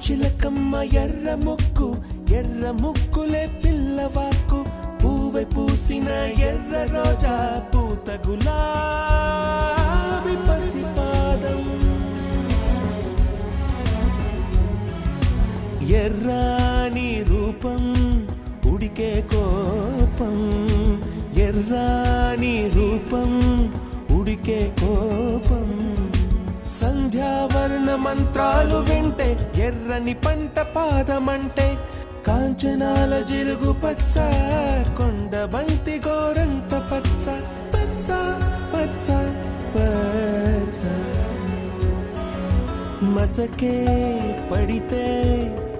చిలకమ్మ ఎర్ర ముక్కులే పిల్లవాకు పూవై పూసిన ఎర్ర రోజా పూత గులాబీ పసిపాదం ఎర్రాని రూపం ఉడికే కోపం ఎర్రాని రూపం ఉడికే కోపం సంధ్యావర్ణ మంత్రాలు వింటే ఎర్రని పంట పాదమంటే కాంచనాల జిలుగు పచ్చ కొండ బంతి గోరంత పచ్చ పచ్చ పచ్చ పచ్చ మసకే పడితే